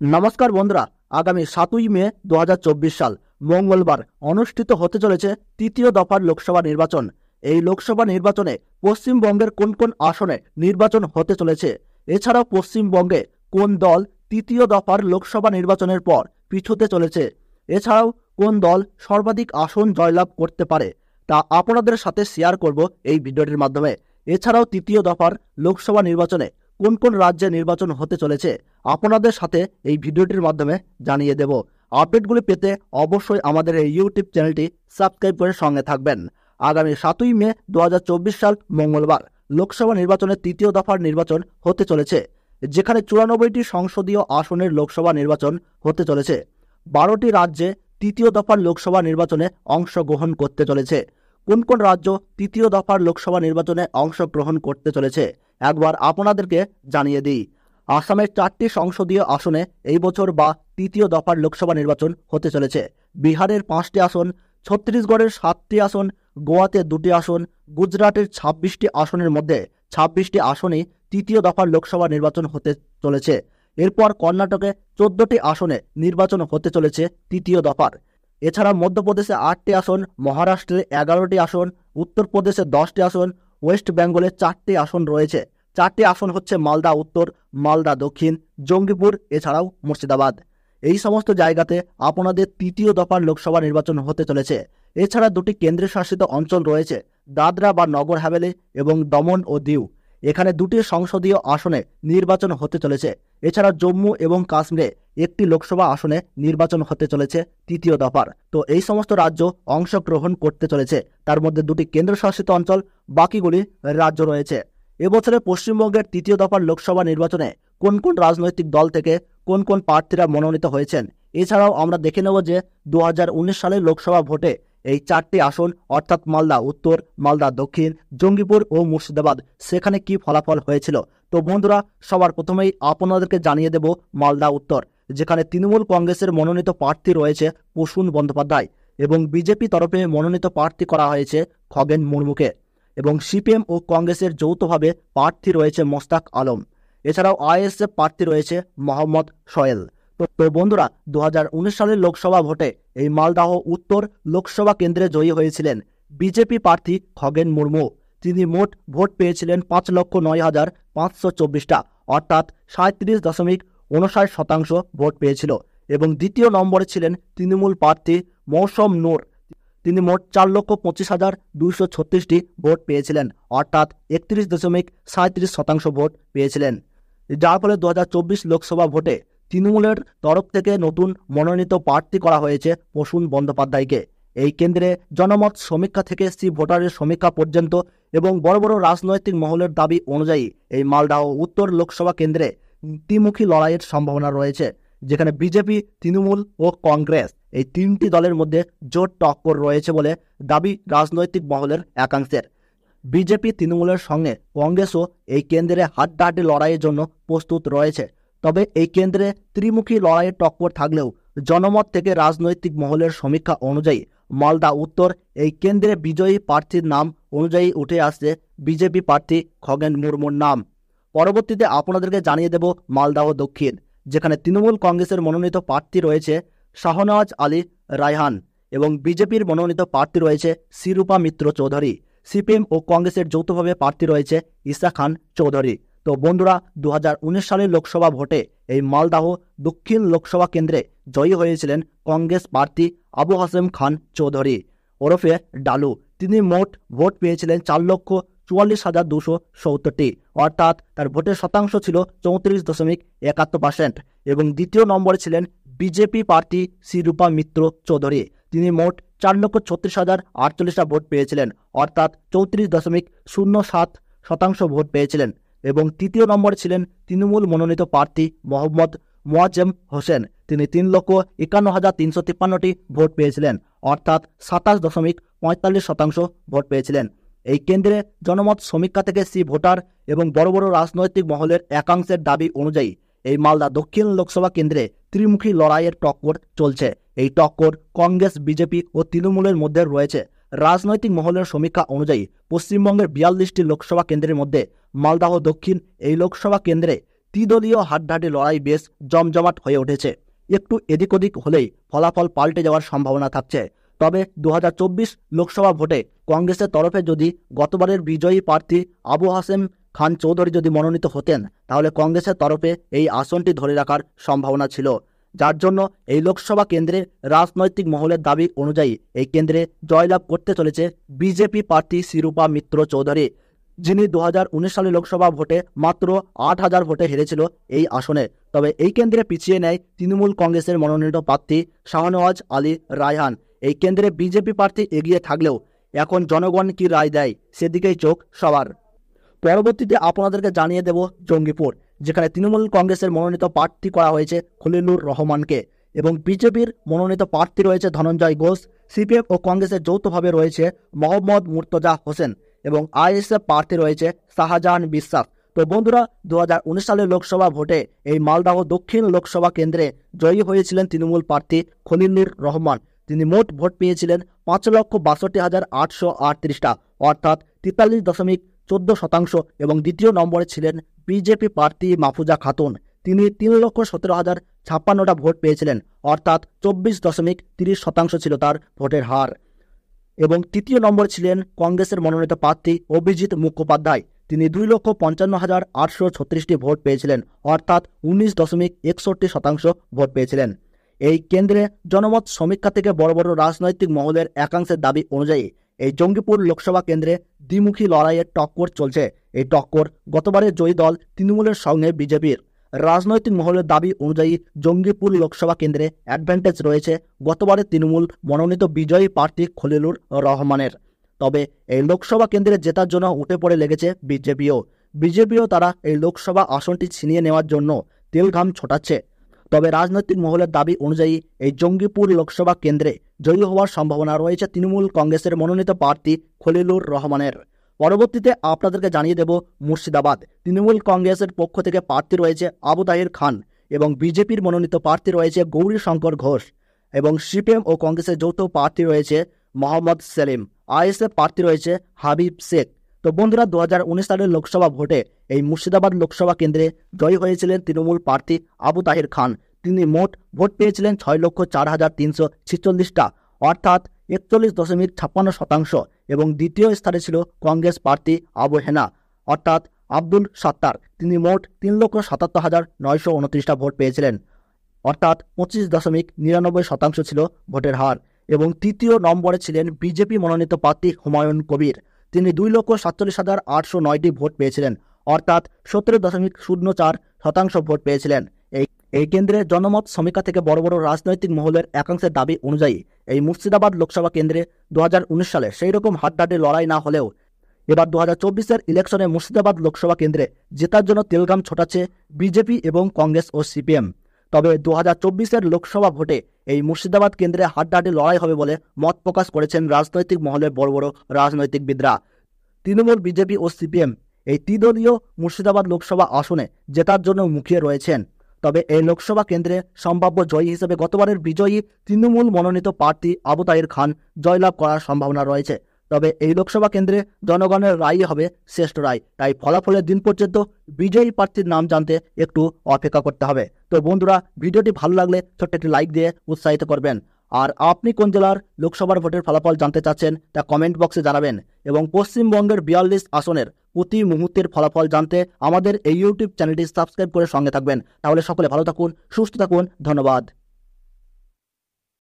নমস্কার বন্ধুরা, আগামী 7ই মে 2024 সাল মঙ্গলবার অনুষ্ঠিত হতে চলেছে তৃতীয় দফার লোকসভা নির্বাচন। এই লোকসভা নির্বাচনে পশ্চিমবঙ্গের কোন কোন আসনে নির্বাচন হতে চলেছে, এছাড়াও পশ্চিমবঙ্গে কোন দল তৃতীয় দফার লোকসভা নির্বাচনের পর পিছুতে চলেছে, এছাড়াও কোন দল সর্বাধিক আসন জয়লাভ করতে পারে, তা আপনাদের সাথে শেয়ার করব এই ভিডিওটির মাধ্যমে। এছাড়াও তৃতীয় দফার লোকসভা নির্বাচনে কোন কোন রাজ্যে নির্বাচন হতে চলেছে আপনাদের সাথে এই ভিডিওটির মাধ্যমে জানিয়ে দেব। আপডেটগুলি পেতে অবশ্যই আমাদের এই ইউটিউব চ্যানেলটি সাবস্ক্রাইব করে সঙ্গে থাকবেন। আগামী 7ই মে 2024 সাল মঙ্গলবার লোকসভা নির্বাচনের তৃতীয় দফার নির্বাচন হতে চলেছে, যেখানে 94টি সংসদীয় আসনের লোকসভা নির্বাচন হতে চলেছে। 12টি রাজ্যে তৃতীয় দফার লোকসভা নির্বাচনে অংশগ্রহণ করতে চলেছে। কোন কোন রাজ্য তৃতীয় দফার লোকসভা নির্বাচনে অংশগ্রহণ করতে চলেছে একবার আপনাদেরকে জানিয়ে দিই। আসামের 4টি সংসদীয় আসনে এই বছর বা তৃতীয় দফার লোকসভা নির্বাচন হতে চলেছে। বিহারের 5টি আসন, ছত্তিশগড়ের 7টি আসন, গোয়াতে 2টি আসন, গুজরাটের 26টি আসনের মধ্যে 26টি আসনই তৃতীয় দফার লোকসভা নির্বাচন হতে চলেছে। এরপর কর্ণাটকে 14টি আসনে নির্বাচন হতে চলেছে তৃতীয় দফার। এছাড়া মধ্যপ্রদেশে 8টি আসন, মহারাষ্ট্রে 11টি আসন, উত্তরপ্রদেশে 10টি আসন, ওয়েস্ট বেঙ্গলে 4টি আসন রয়েছে। 4টি আসন হচ্ছে মালদা উত্তর, মালদা দক্ষিণ, জঙ্গিপুর, এছাড়াও মুর্শিদাবাদ। এই সমস্ত জায়গাতে আপনাদের তৃতীয় দফার লোকসভা নির্বাচন হতে চলেছে। এছাড়া 2টি কেন্দ্রীয় শাসিত অঞ্চল রয়েছে, দাদরা বা নগর হাভেলি এবং দমন ও দিউ। এখানে 2টি সংসদীয় আসনে নির্বাচন হতে চলেছে। এছাড়া জম্মু এবং কাশ্মীরে 1টি লোকসভা আসনে নির্বাচন হতে চলেছে তৃতীয় দফার। তো এই সমস্ত রাজ্য অংশগ্রহণ করতে চলেছে, তার মধ্যে 2টি কেন্দ্রশাসিত অঞ্চল, বাকিগুলি রাজ্য রয়েছে। এবছরে পশ্চিমবঙ্গের তৃতীয় দফার লোকসভা নির্বাচনে কোন কোন রাজনৈতিক দল থেকে কোন কোন প্রার্থীরা মনোনীত হয়েছেন, এছাড়াও আমরা দেখে নেব যে 2019 সালের লোকসভা ভোটে এই 4টি আসন অর্থাৎ মালদা উত্তর, মালদা দক্ষিণ, জঙ্গিপুর ও মুর্শিদাবাদ সেখানে কি ফলাফল হয়েছিল। তো বন্ধুরা, সবার প্রথমেই আপনাদেরকে জানিয়ে দেব মালদা উত্তর, যেখানে তৃণমূল কংগ্রেসের মনোনীত প্রার্থী রয়েছে প্রসূন বন্দ্যোপাধ্যায় এবং বিজেপি তরফে মনোনীত প্রার্থী করা হয়েছে খগেন মুর্মুকে, এবং সিপিএম ও কংগ্রেসের যৌথভাবে প্রার্থী রয়েছে মোস্তাক আলম। এছাড়াও আইএসএফ প্রার্থী রয়েছে মোহাম্মদ সোহেল। তো বন্ধুরা, 2019 সালের লোকসভা ভোটে এই মালদাহ উত্তর লোকসভা কেন্দ্রে জয়ী হয়েছিলেন বিজেপি প্রার্থী খগেন মুর্মু। তিনি মোট ভোট পেয়েছিলেন 5,09,524টা, অর্থাৎ 37.59% ভোট পেয়েছিল। এবং দ্বিতীয় নম্বরে ছিলেন তৃণমূল প্রার্থী মৌসম নূর। তিনি মোট 4,25,236টি ভোট পেয়েছিলেন, অর্থাৎ 31.37% ভোট পেয়েছিলেন। যার ফলে 2024 লোকসভা ভোটে তৃণমূলের তরফ থেকে নতুন মনোনীত প্রার্থী করা হয়েছে প্রসূন বন্দ্যোপাধ্যায়কে। এই কেন্দ্রে জনমত সমীক্ষা থেকে ভোটারের সমীক্ষা পর্যন্ত এবং বড় বড় রাজনৈতিক মহলের দাবি অনুযায়ী এই মালদহ উত্তর লোকসভা কেন্দ্রে দ্বিমুখী লড়াইয়ের সম্ভাবনা রয়েছে, যেখানে বিজেপি, তৃণমূল ও কংগ্রেস এই 3টি দলের মধ্যে জোট টক্কর রয়েছে বলে দাবি রাজনৈতিক মহলের একাংশের। বিজেপি তৃণমূলের সঙ্গে কংগ্রেসও এই কেন্দ্রে হাড্ডাহাড্ডি লড়াইয়ের জন্য প্রস্তুত রয়েছে। তবে এই কেন্দ্রে ত্রিমুখী লড়াইয়ের টক্কর থাকলেও জনমত থেকে রাজনৈতিক মহলের সমীক্ষা অনুযায়ী মালদা উত্তর এই কেন্দ্রে বিজয়ী প্রার্থীর নাম অনুযায়ী উঠে আসছে বিজেপি প্রার্থী খগেন মুর্মুর নাম। পরবর্তীতে আপনাদেরকে জানিয়ে দেব মালদাহ দক্ষিণ, যেখানে তৃণমূল কংগ্রেসের মনোনীত প্রার্থী রয়েছে শাহনওয়াজ আলী রায়হান এবং বিজেপির মনোনীত প্রার্থী রয়েছে শিরূপা মিত্র চৌধুরী। সিপিএম ও কংগ্রেসের যৌথভাবে প্রার্থী রয়েছে ঈসা খান চৌধুরী। তো বন্ধুরা, 2019 সালের লোকসভা ভোটে এই মালদাহ দক্ষিণ লোকসভা কেন্দ্রে জয়ী হয়েছিলেন কংগ্রেস প্রার্থী আবু হাসেম খান চৌধুরী ওরফে ডালু। তিনি মোট ভোট পেয়েছিলেন 4,44,270টি, অর্থাৎ তার ভোটের শতাংশ ছিল 34.71%। এবং দ্বিতীয় নম্বরে ছিলেন বিজেপি প্রার্থী শিরূপা মিত্র চৌধুরী। তিনি মোট 4,36,048টা ভোট পেয়েছিলেন, অর্থাৎ 34.07% ভোট পেয়েছিলেন। এবং তৃতীয় নম্বরে ছিলেন তৃণমূল মনোনীত প্রার্থী মোহাম্মদ মোয়াজ্জেম হোসেন। তিনি 3,51,353টি ভোট পেয়েছিলেন, অর্থাৎ 27.45% ভোট পেয়েছিলেন। এই কেন্দ্রে জনমত সমীক্ষা থেকে ভোটার এবং বড় বড় রাজনৈতিক মহলের একাংশের দাবি অনুযায়ী এই মালদা দক্ষিণ লোকসভা কেন্দ্রে ত্রিমুখী লড়াইয়ের টক্কর চলছে। এই টক্কর কংগ্রেস, বিজেপি ও তৃণমূলের মধ্যে রয়েছে। রাজনৈতিক মহলের সমীক্ষা অনুযায়ী পশ্চিমবঙ্গের 42টি লোকসভা কেন্দ্রের মধ্যে মালদাহ দক্ষিণ এই লোকসভা কেন্দ্রে ত্রিদলীয় হাড্ডাহাড্ডি লড়াই বেশ জমজমাট হয়ে উঠেছে। একটু এদিক ওদিক হলেই ফলাফল পাল্টে যাওয়ার সম্ভাবনা থাকছে। তবে 2024 লোকসভা ভোটে কংগ্রেসের তরফে যদি গতবারের বিজয়ী প্রার্থী আবু হাসেম খান চৌধুরী যদি মনোনীত হতেন, তাহলে কংগ্রেসের তরফে এই আসনটি ধরে রাখার সম্ভাবনা ছিল। যার জন্য এই লোকসভা কেন্দ্রে রাজনৈতিক মহলের দাবি অনুযায়ী এই কেন্দ্রে জয়লাভ করতে চলেছে বিজেপি প্রার্থী শিরূপা মিত্র চৌধুরী, যিনি 2019 সালে লোকসভা ভোটে মাত্র 8,000 ভোটে হেরেছিল এই আসনে। তবে এই কেন্দ্রে পিছিয়ে নেয় তৃণমূল কংগ্রেসের মনোনীত প্রার্থী শাহনওয়াজ আলী রায়হান। এই কেন্দ্রে বিজেপি প্রার্থী এগিয়ে থাকলেও এখন জনগণ কি রায় দেয় সেদিকেই চোখ সবার। পরবর্তীতে আপনাদেরকে জানিয়ে দেব জঙ্গিপুর, যেখানে তৃণমূল কংগ্রেসের মনোনীত প্রার্থী করা হয়েছে খলিলুর রহমানকে এবং বিজেপির মনোনীত প্রার্থী রয়েছে ধনঞ্জয় ঘোষ। সিপিএম ও কংগ্রেসের যৌথভাবে রয়েছে মোহাম্মদ মুর্তজা হোসেন এবং আইএসএফ প্রার্থী রয়েছে শাহজাহান বিশ্বাস। তো বন্ধুরা, 2019 সালের লোকসভা ভোটে এই মালদহ দক্ষিণ লোকসভা কেন্দ্রে জয়ী হয়েছিলেন তৃণমূল প্রার্থী খলিলুর রহমান। তিনি মোট ভোট পেয়েছিলেন 5,62,838টা, অর্থাৎ 43.14%। এবং দ্বিতীয় নম্বরে ছিলেন বিজেপি প্রার্থী মাহফুজা খাতুন। তিনি 3,17,056টা ভোট পেয়েছিলেন, অর্থাৎ 24.30% ছিল তার ভোটের হার। এবং তৃতীয় নম্বর ছিলেন কংগ্রেসের মনোনীত প্রার্থী অভিজিৎ মুখোপাধ্যায়। তিনি 2,55,836টি ভোট পেয়েছিলেন, অর্থাৎ 19.61% ভোট পেয়েছিলেন। এই কেন্দ্রে জনমত সমীক্ষা থেকে বড় বড় রাজনৈতিক মহলের একাংশের দাবি অনুযায়ী এই জঙ্গিপুর লোকসভা কেন্দ্রে দ্বিমুখী লড়াইয়ের টক্কর চলছে। এই টক্কর গতবারের জয়ী দল তৃণমূলের সঙ্গে বিজেপির। রাজনৈতিক মহলের দাবি অনুযায়ী জঙ্গিপুর লোকসভা কেন্দ্রে অ্যাডভান্টেজ রয়েছে গতবারের তৃণমূল মনোনীত বিজয়ী প্রার্থী খলিলুর রহমানের। তবে এই লোকসভা কেন্দ্রে জেতার জন্য উঠে পড়ে লেগেছে বিজেপিও তারা এই লোকসভা আসনটি ছিনিয়ে নেওয়ার জন্য তেলঘাম ছোটাচ্ছে। তবে রাজনৈতিক মহলের দাবি অনুযায়ী এই জঙ্গিপুর লোকসভা কেন্দ্রে জয়ী হওয়ার সম্ভাবনা রয়েছে তৃণমূল কংগ্রেসের মনোনীত প্রার্থী খলিলুর রহমানের। পরবর্তীতে আপনাদেরকে জানিয়ে দেব মুর্শিদাবাদ। তৃণমূল কংগ্রেসের পক্ষ থেকে প্রার্থী রয়েছে আবু তাহির খান এবং বিজেপির মনোনীত প্রার্থী রয়েছে গৌরী শঙ্কর ঘোষ এবং সিপিএম ও কংগ্রেসের যৌথ প্রার্থী রয়েছে মোহাম্মদ সেলিম। আইএসএফ প্রার্থী রয়েছে হাবিব শেখ। তো বন্ধুরা, 2019 সালের লোকসভা ভোটে এই মুর্শিদাবাদ লোকসভা কেন্দ্রে জয়ী হয়েছিলেন তৃণমূল প্রার্থী আবু তাহির খান। তিনি মোট ভোট পেয়েছিলেন 6,04,346টা, অর্থাৎ 41.56%। এবং দ্বিতীয় স্থানে ছিল কংগ্রেস প্রার্থী আবু হেনা অর্থাৎ আব্দুল সাত্তার। তিনি মোট 3,77,929টা ভোট পেয়েছিলেন, অর্থাৎ 25.99% ছিল ভোটের হার। এবং তৃতীয় নম্বরে ছিলেন বিজেপি মনোনীত প্রার্থী হুমায়ুন কবির। তিনি 2,47,809টি ভোট পেয়েছিলেন, অর্থাৎ 17.04% ভোট পেয়েছিলেন। এই কেন্দ্রে জনমত সমীক্ষা থেকে বড় বড় রাজনৈতিক মহলের একাংশের দাবি অনুযায়ী এই মুর্শিদাবাদ লোকসভা কেন্দ্রে 2019 সালে সেই রকম হাড্ডাহাড্ডি লড়াই না হলেও এবার 2024-এর ইলেকশনে মুর্শিদাবাদ লোকসভা কেন্দ্রে জেতার জন্য তেলঘাম ছোটাচ্ছে বিজেপি এবং কংগ্রেস ও সিপিএম। তবে 2024-এর লোকসভা ভোটে এই মুর্শিদাবাদ কেন্দ্রে হাড্ডাহাড্ডি লড়াই হবে বলে মত প্রকাশ করেছেন রাজনৈতিক মহলের বড় বড় রাজনৈতিকবিদরা। তৃণমূল, বিজেপি ও সিপিএম এই ত্রিদলীয় মুর্শিদাবাদ লোকসভা আসনে জেতার জন্য মুখিয়ে রয়েছেন। তবে এই লোকসভা কেন্দ্রে সম্ভাব্য জয়ী হিসেবে গতবারের বিজয়ী তৃণমূল মনোনীত প্রার্থী আবু তাহির খান জয়লাভ করার সম্ভাবনা রয়েছে। তবে এই লোকসভা কেন্দ্রে জনগণের রায় হবে শ্রেষ্ঠ রায়, তাই ফলাফলের দিন পর্যন্ত বিজয়ী প্রার্থীর নাম জানতে একটু অপেক্ষা করতে হবে। তো বন্ধুরা, ভিডিওটি ভালো লাগলে ছোট্ট একটি লাইক দিয়ে উৎসাহিত করবেন। আর আপনি কোন জেলার লোকসভার ভোটের ফলাফল জানতে চাচ্ছেন তা কমেন্ট বক্সে জানাবেন। এবং পশ্চিমবঙ্গের 42 আসনের প্রতি মুহূর্তের ফলাফল জানতে আমাদের এই ইউটিউব চ্যানেলটি সাবস্ক্রাইব করে সঙ্গে থাকবেন। তাহলে সকলে ভালো থাকুন, সুস্থ থাকুন। ধন্যবাদ।